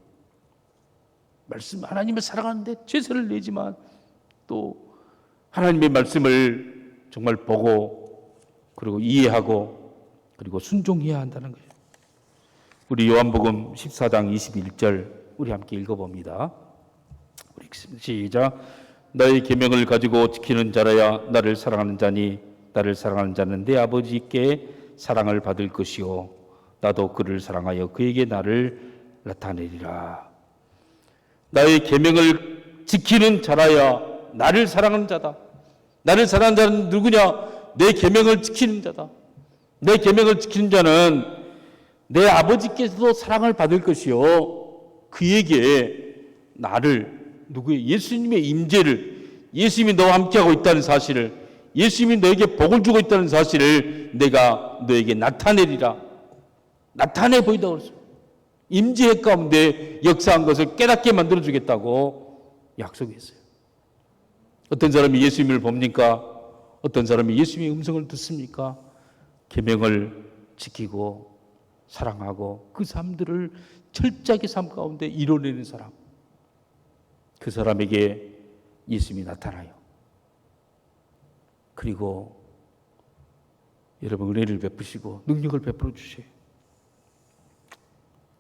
A: 말씀, 하나님을 사랑하는데 최선을 내지만 또 하나님의 말씀을 정말 보고 그리고 이해하고 그리고 순종해야 한다는 거예요. 우리 요한복음 14장 21절 우리 함께 읽어봅니다. 우리 시작. 너의 계명을 가지고 지키는 자라야 나를 사랑하는 자니 나를 사랑하는 자는 내 아버지께 사랑을 받을 것이요 나도 그를 사랑하여 그에게 나를 나타내리라. 나의 계명을 지키는 자라야 나를 사랑하는 자다. 나를 사랑하는 자는 누구냐? 내 계명을 지키는 자다. 내 계명을 지키는 자는 내 아버지께서도 사랑을 받을 것이요 그에게 나를 누구의 예수님의 임재를 예수님이 너와 함께하고 있다는 사실을 예수님이 너에게 복을 주고 있다는 사실을 내가 너에게 나타내리라. 나타내 보인다고 그랬어요. 임재 가운데 역사한 것을 깨닫게 만들어주겠다고 약속했어요. 어떤 사람이 예수님을 봅니까? 어떤 사람이 예수님의 음성을 듣습니까? 계명을 지키고 사랑하고 그 삶들을 철저하게 삶 가운데 이뤄내는 사람. 그 사람에게 예수님이 나타나요. 그리고 여러분 은혜를 베푸시고 능력을 베풀어 주셔요.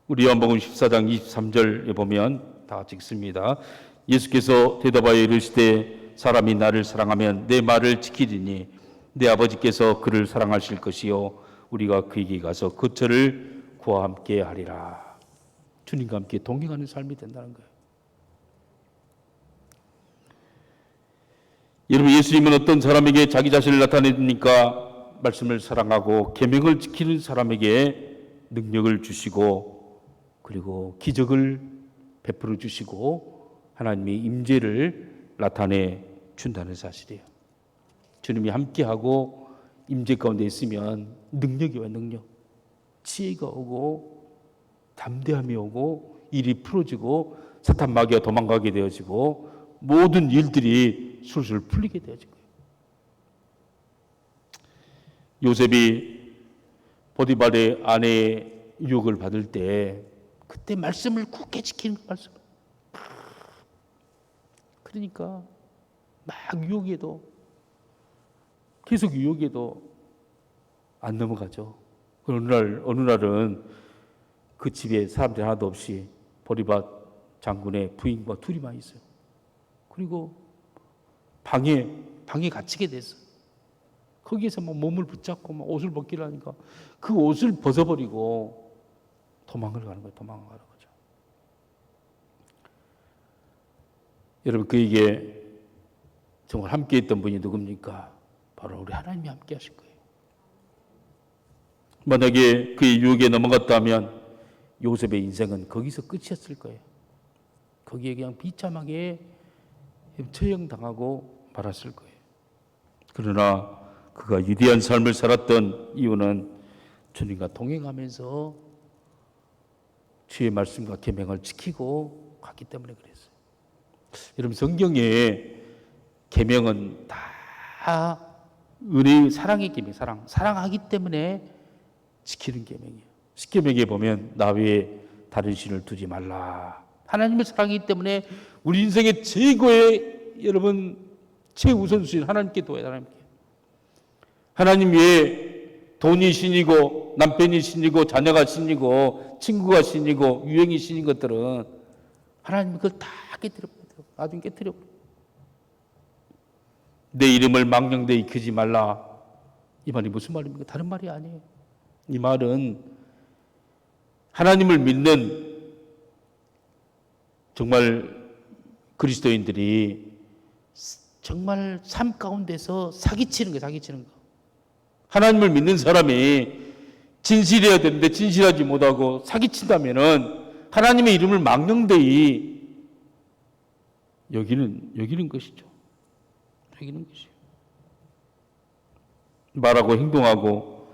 A: 우리 요한복음 14장 23절에 보면 다 같이 읽습니다. 예수께서 대답하여 이르시되 사람이 나를 사랑하면 내 말을 지키리니 내 아버지께서 그를 사랑하실 것이요 우리가 그에게 가서 그처를 그와 함께 하리라. 주님과 함께 동행하는 삶이 된다는 거예요. 여러분, 예수님은 어떤 사람에게 자기 자신을 나타내니까 말씀을 사랑하고 계명을 지키는 사람에게 능력을 주시고 그리고 기적을 베풀어 주시고 하나님의 임재를 나타내 준다는 사실이에요. 주님이 함께하고 임재 가운데 있으면 능력이 와요. 능력. 지혜가 오고 담대함이 오고 일이 풀어지고 사탄 마귀가 도망가게 되어지고 모든 일들이 술술 풀리게 되어진 거예요. 요셉이 보디발의 아내의 유혹을 받을 때 그때 말씀을 굳게 지키는 그 말씀. 그러니까 막 유혹에도 계속 유혹에도 안 넘어가죠. 어느 날은 그 집에 사람들이 하나도 없이 보디발 장군의 부인과 둘이만 있어요. 그리고 방에 갇히게 됐어요. 거기에서 막 몸을 붙잡고 막 옷을 벗기를 하니까 그 옷을 벗어버리고 도망을 가는 거예요. 도망을 가는 거죠. 여러분 그에게 정말 함께했던 분이 누굽니까? 바로 우리 하나님이 함께하실 거예요. 만약에 그의 유혹에 넘어갔다면 요셉의 인생은 거기서 끝이었을 거예요. 거기에 그냥 비참하게 처형당하고 말았을 거예요. 그러나 그가 위대한 삶을 살았던 이유는 주님과 동행하면서 주의 말씀과 계명을 지키고 갔기 때문에 그랬어요. 여러분 성경에 계명은 다 은혜의 사랑의 계명, 사랑하기 때문에 지키는 계명이에요. 십계명에 보면 나 외에 다른 신을 두지 말라. 하나님을 사랑하기 때문에 우리 인생의 최고의 여러분 최우선순위 하나님께 도와야 하나님께. 하나님 외에 돈이 신이고 남편이 신이고 자녀가 신이고 친구가 신이고 유행이 신인 것들은 하나님이 그걸 다 깨뜨려버려요. 나중에 깨뜨려버려요. 내 이름을 망령되이 익히지 말라. 이 말이 무슨 말입니까? 다른 말이 아니에요. 이 말은 하나님을 믿는 정말 그리스도인들이 정말 삶 가운데서 사기치는 거예요. 사기치는 거. 하나님을 믿는 사람이 진실해야 되는데 진실하지 못하고 사기친다면은 하나님의 이름을 망령되이 여기는 것이죠. 여기는 것이에요. 말하고 행동하고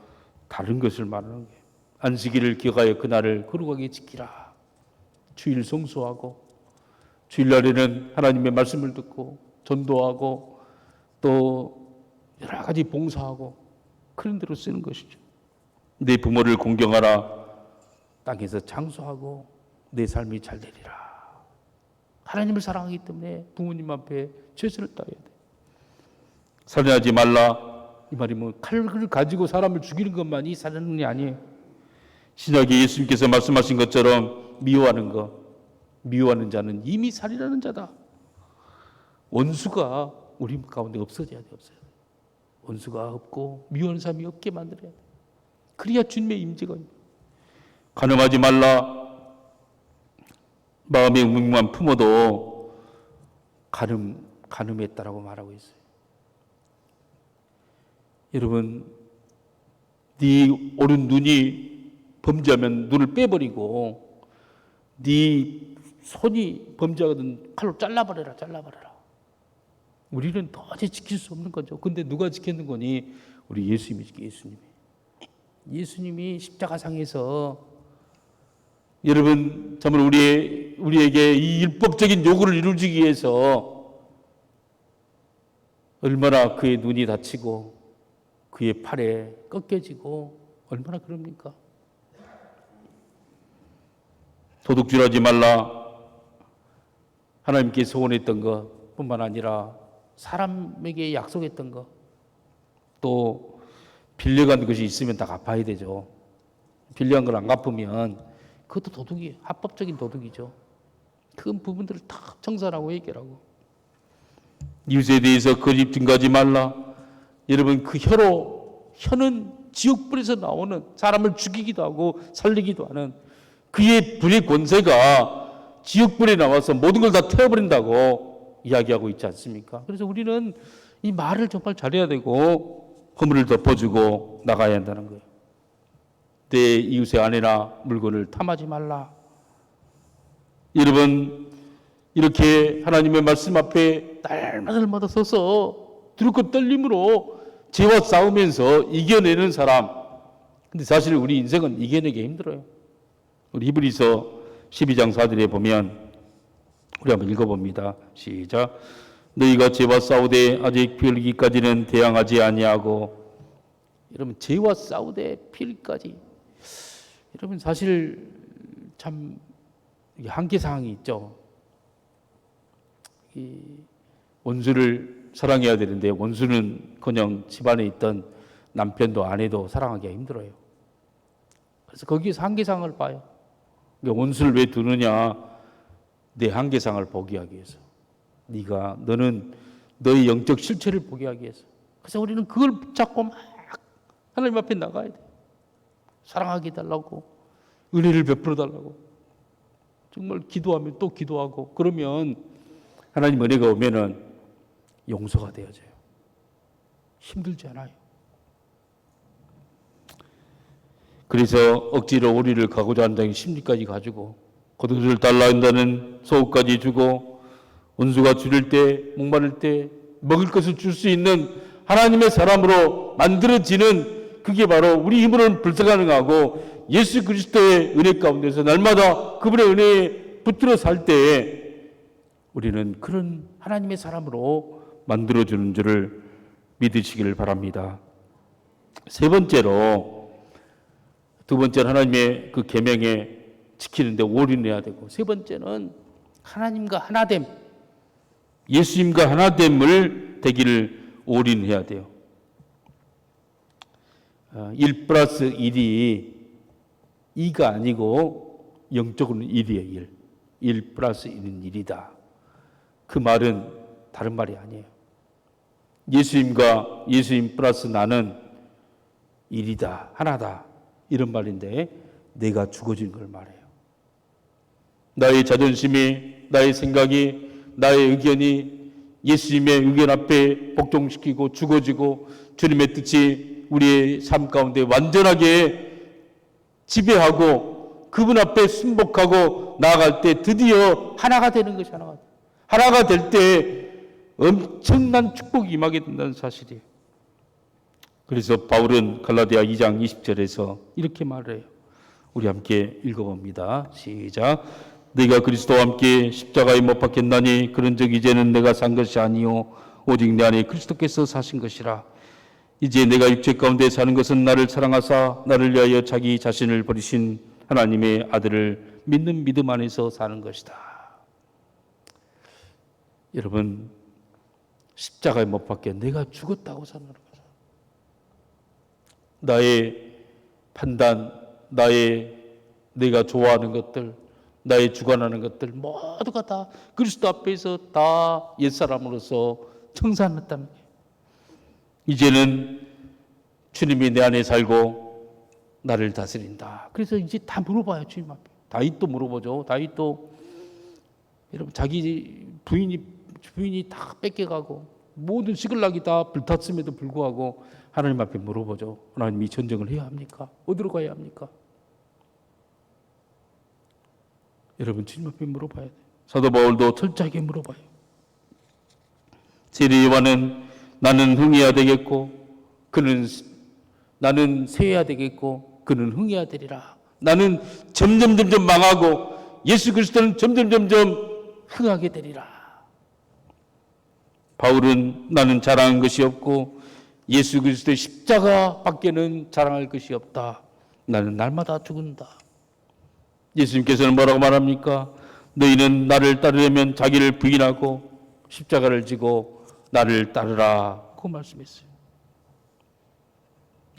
A: 다른 것을 말하는 게 안식일을 기억하여 그날을 거룩하게 지키라. 주일 성수하고 주일날에는 하나님의 말씀을 듣고 전도하고 또 여러 가지 봉사하고 그런 대로 쓰는 것이죠. 내 부모를 공경하라. 땅에서 장수하고 내 삶이 잘 되리라. 하나님을 사랑하기 때문에 부모님 앞에 최선을 다해야 돼. 살인하지 말라. 이 말이 뭐 칼을 가지고 사람을 죽이는 것만이 살인이 아니에요. 신약에 예수님께서 말씀하신 것처럼 미워하는 자는 이미 살인하는 자다. 원수가 우리 가운데 없어져야 돼. 원수가 없고 미워하는 사람이 없게 만들어야 돼. 그래야 주님의 임재가 있는. 간음하지 말라. 마음의 음흉만 품어도 간음했다라고 말하고 있어요. 여러분, 네 오른 눈이 범죄하면 눈을 빼버리고 네 손이 범죄하거든 칼로 잘라버려라. 우리는 도저히 지킬 수 없는 거죠. 근데 누가 지켰는 거니? 우리 예수님이 지켜요. 예수님이 십자가상에서 여러분 정말 우리에게 이 율법적인 요구를 이루기 위해서 얼마나 그의 눈이 다치고 그의 팔에 꺾여지고 얼마나 그럽니까? 도둑질하지 말라. 하나님께 소원했던 것뿐만 아니라 사람에게 약속했던 것, 또 빌려간 것이 있으면 다 갚아야 되죠. 빌려간 걸 안 갚으면 그것도 도둑이에요. 합법적인 도둑이죠. 그 부분들을 다 청산하고 해결하고. 이웃에 대해서 거짓 증거하지 말라. 여러분 그 혀는 지옥불에서 나오는 사람을 죽이기도 하고 살리기도 하는 그의 불의 권세가 지옥불에 나와서 모든 걸 다 태워버린다고 이야기하고 있지 않습니까? 그래서 우리는 이 말을 정말 잘해야 되고 허물을 덮어주고 나가야 한다는 거예요. 내 이웃의 아내나 물건을 탐하지 말라. 여러분, 이렇게 하나님의 말씀 앞에 날마다 서서 두렵고 떨림으로 죄와 싸우면서 이겨내는 사람. 근데 사실 우리 인생은 이겨내기 힘들어요. 우리 히브리서 12장 4절에 보면 우리 한번 읽어봅니다. 시작. 너희가 죄와 싸우되 아직 피 흘리기까지는 대항하지 아니하고. 여러분, 죄와 싸우되 피 흘리기까지. 여러분, 사실 참 한계사항이 있죠. 이 원수를 사랑해야 되는데 원수는 그냥 집안에 있던 남편도 아내도 사랑하기가 힘들어요. 그래서 거기에서 한계사항을 봐요. 원수를 왜 두느냐? 내 한계상을 포기하기 위해서. 너는 너의 영적 실체를 포기하기 위해서. 그래서 우리는 그걸 붙잡고 막 하나님 앞에 나가야 돼. 사랑하게 해달라고, 은혜를 베풀어 달라고. 정말 기도하면 또 기도하고, 그러면 하나님 은혜가 오면은 용서가 되어져요. 힘들지 않아요. 그래서 억지로 우리를 가고자 한다는 심리까지 가지고 겉옷을 달라 한다는 소옥까지 주고 원수가 줄일 때 목마를 때 먹을 것을 줄 수 있는 하나님의 사람으로 만들어지는 그게 바로 우리 힘으로는 불가능하고 예수 그리스도의 은혜 가운데서 날마다 그분의 은혜에 붙들어 살 때에 우리는 그런 하나님의 사람으로 만들어주는 줄을 믿으시기를 바랍니다. 세 번째로 두 번째는 하나님의 그 계명에 지키는데 올인해야 되고 세 번째는 하나님과 하나됨, 예수님과 하나됨을 되기를 올인해야 돼요. 1 플러스 1이 2가 아니고 영적으로는 1이에요. 1 플러스 1은 1이다. 그 말은 다른 말이 아니에요. 예수님과 예수님 플러스 나는 1이다. 하나다. 이런 말인데 내가 죽어진 걸 말해요. 나의 자존심이, 나의 생각이, 나의 의견이 예수님의 의견 앞에 복종시키고 죽어지고 주님의 뜻이 우리의 삶 가운데 완전하게 지배하고 그분 앞에 순복하고 나아갈 때 드디어 하나가 되는 것이 하나가 될 때 엄청난 축복이 임하게 된다는 사실이에요. 그래서 바울은 갈라디아 2장 20절에서 이렇게 말해요. 우리 함께 읽어봅니다. 시작. 내가 그리스도와 함께 십자가에 못 박혔나니 그런즉 이제는 내가 산 것이 아니요 오직 내 안에 그리스도께서 사신 것이라. 이제 내가 육체 가운데 사는 것은 나를 사랑하사 나를 위하여 자기 자신을 버리신 하나님의 아들을 믿는 믿음 안에서 사는 것이다. 여러분, 십자가에 못 박혀 내가 죽었다고 사는 거예요. 나의 판단, 내가 좋아하는 것들, 나의 주관하는 것들 모두가 다 그리스도 앞에서 다 옛사람으로서 청산했다는 거예요. 이제는 주님이 내 안에 살고 나를 다스린다. 그래서 이제 다 물어봐요, 주님 앞에. 다윗도 물어보죠. 다윗도 여러분 자기 부인이 다 뺏겨가고 모든 시글락이 다 불탔음에도 불구하고 하나님 앞에 물어보죠. 하나님 이 전쟁을 해야 합니까? 어디로 가야 합니까? 여러분 주님 앞에 물어봐야 돼요. 사도 바울도 철저하게 물어봐요. 세례 요한은 나는 흥해야 되겠고 나는 세해야 되겠고 그는 흥해야 되리라. 나는 점점 망하고 예수 그리스도는 점점 흥하게 되리라. 바울은 나는 자랑한 것이 없고 예수 그리스도의 십자가 밖에는 자랑할 것이 없다. 나는 날마다 죽는다. 예수님께서는 뭐라고 말합니까? 너희는 나를 따르려면 자기를 부인하고 십자가를 지고 나를 따르라. 그 말씀했어요.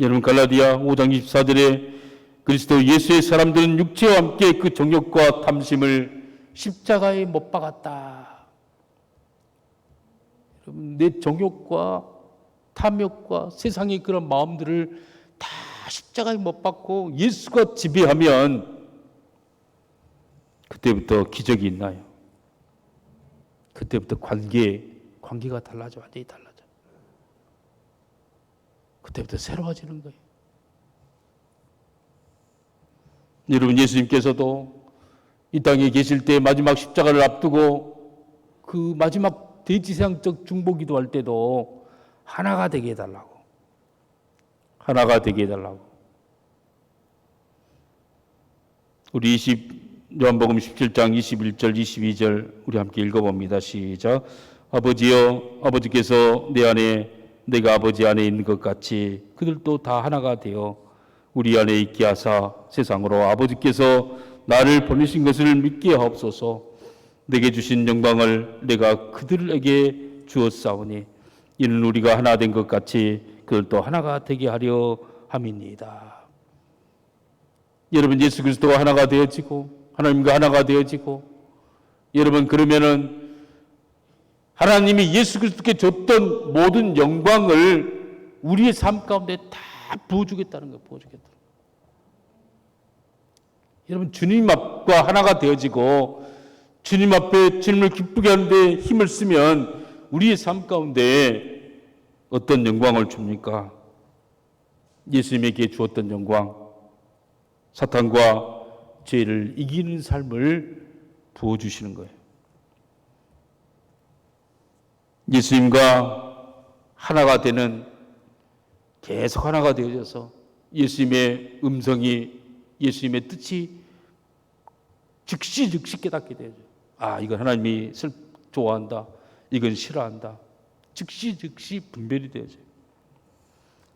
A: 여러분 갈라디아 5장 24절에 그리스도 예수의 사람들은 육체와 함께 그 정욕과 탐심을 십자가에 못 박았다. 여러분 내 정욕과 탐욕과 세상의 그런 마음들을 다 십자가에 못 박고 예수가 지배하면 그때부터 기적이 있나요? 그때부터 관계가 달라져. 완전히 달라져. 그때부터 새로워지는 거예요. 여러분, 예수님께서도 이 땅에 계실 때 마지막 십자가를 앞두고 그 마지막 대지상적 중보기도 할 때도 하나가 되게 해달라고, 하나가 되게 해달라고. 우리 요한복음 17장 21절 22절 우리 함께 읽어봅니다. 시작. 아버지여, 아버지께서 내 안에 내가 아버지 안에 있는 것 같이 그들도 다 하나가 되어 우리 안에 있게 하사 세상으로 아버지께서 나를 보내신 것을 믿게 하옵소서. 내게 주신 영광을 내가 그들에게 주었사오니 이는 우리가 하나 된 것 같이 그들도 하나가 되게 하려 함이니이다. 여러분, 예수 그리스도가 하나가 되어지고 하나님과 하나가 되어지고, 여러분, 그러면은 하나님이 예수 그리스도께 줬던 모든 영광을 우리의 삶 가운데 다 부어주겠다는 거예요. 부어주겠다. 여러분, 주님 앞과 하나가 되어지고 주님 앞에 주님을 기쁘게 하는데 힘을 쓰면 우리의 삶 가운데 어떤 영광을 줍니까? 예수님에게 주었던 영광, 사탄과 죄를 이기는 삶을 부어주시는 거예요. 예수님과 하나가 되는, 계속 하나가 되어져서 예수님의 음성이, 예수님의 뜻이 즉시 깨닫게 되죠. 아, 이건 하나님이 좋아한다, 이건 싫어한다. 즉시 분별이 되어져요.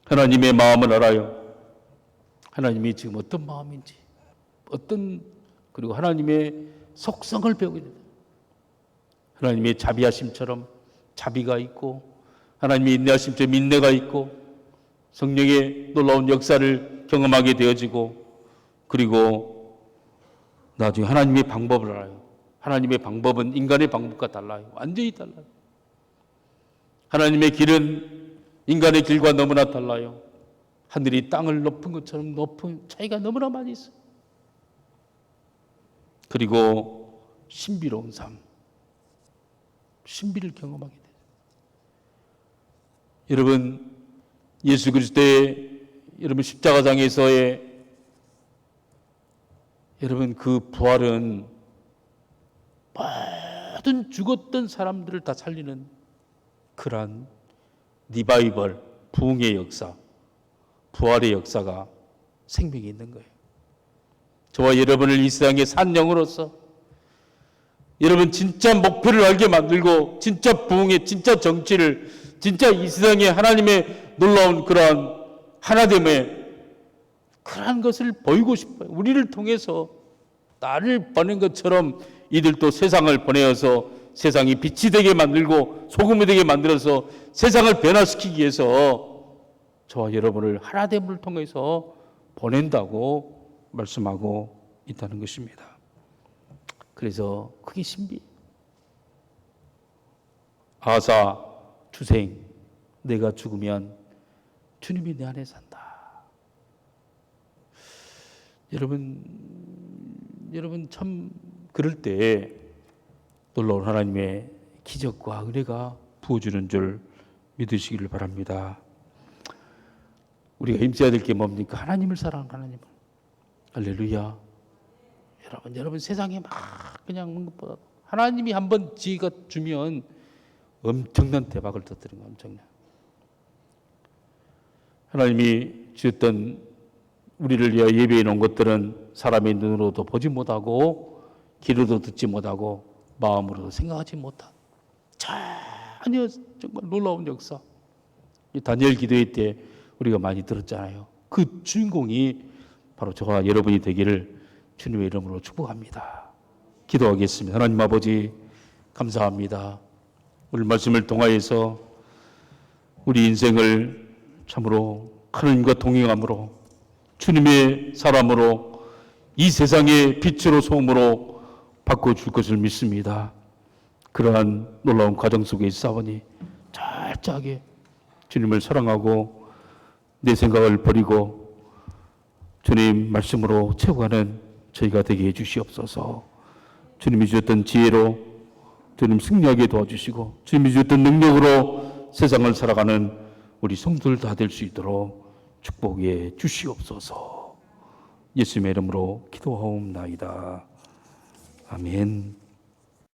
A: 하나님의 마음을 알아요. 하나님이 지금 어떤 마음인지, 그리고 하나님의 속성을 배우게 돼요. 하나님의 자비하심처럼 자비가 있고, 하나님의 인내하심처럼 인내가 있고, 성령의 놀라운 역사를 경험하게 되어지고, 그리고 나중에 하나님의 방법을 알아요. 하나님의 방법은 인간의 방법과 달라요. 완전히 달라요. 하나님의 길은 인간의 길과 너무나 달라요. 하늘이 땅을 높은 것처럼 높은 차이가 너무나 많이 있어요. 그리고 신비로운 삶, 신비를 경험하게 돼요. 여러분, 예수 그리스도의 여러분 십자가상에서의 여러분 그 부활은 모든 죽었던 사람들을 다 살리는 그러한 리바이벌, 부흥의 역사, 부활의 역사가 생명이 있는 거예요. 저와 여러분을 이 세상의 산 영으로서 여러분 진짜 목표를 알게 만들고, 진짜 부흥의 진짜 정치를, 진짜 이 세상에 하나님의 놀라운 그러한 하나됨의 그러한 것을 보이고 싶어요. 우리를 통해서 나를 보낸 것처럼 이들도 세상을 보내어서 세상이 빛이 되게 만들고 소금이 되게 만들어서 세상을 변화시키기 위해서 저와 여러분을 하나됨을 통해서 보낸다고 말씀하고 있다는 것입니다. 그래서 그게 신비. 아사, 주생, 내가 죽으면 주님이 내 안에 산다. 여러분 참 그럴 때 놀라운 하나님의 기적과 은혜가 부어주는 줄 믿으시기를 바랍니다. 우리가 힘써야 될 게 뭡니까? 하나님을 사랑하는 하나님을. 할렐루야. 여러분 세상에 막 그냥 것보다 하나님이 한번 지혜가 주면 엄청난 대박을 터뜨리는 거예요. 엄청난. 하나님이 주었던 우리를 위하여 예배해 놓은 것들은 사람의 눈으로도 보지 못하고 귀로도 듣지 못하고 마음으로도 생각하지 못한 전혀 정말 놀라운 역사. 다니엘 기도회 때 우리가 많이 들었잖아요. 그 주인공이 바로 저와 여러분이 되기를 주님의 이름으로 축복합니다. 기도하겠습니다. 하나님 아버지 감사합니다. 오늘 말씀을 통하여서 우리 인생을 참으로 하나님과 동행함으로 주님의 사람으로 이 세상의 빛으로 소음으로 바꿔줄 것을 믿습니다. 그러한 놀라운 과정 속에 있사오니 철저하게 주님을 사랑하고 내 생각을 버리고 주님 말씀으로 채워가는 저희가 되게 해주시옵소서. 주님이 주셨던 지혜로 주님 승리하게 도와주시고 주님이 주셨던 능력으로 세상을 살아가는 우리 성도들 다 될 수 있도록 축복해 주시옵소서. 예수님의 이름으로 기도하옵나이다. 아멘.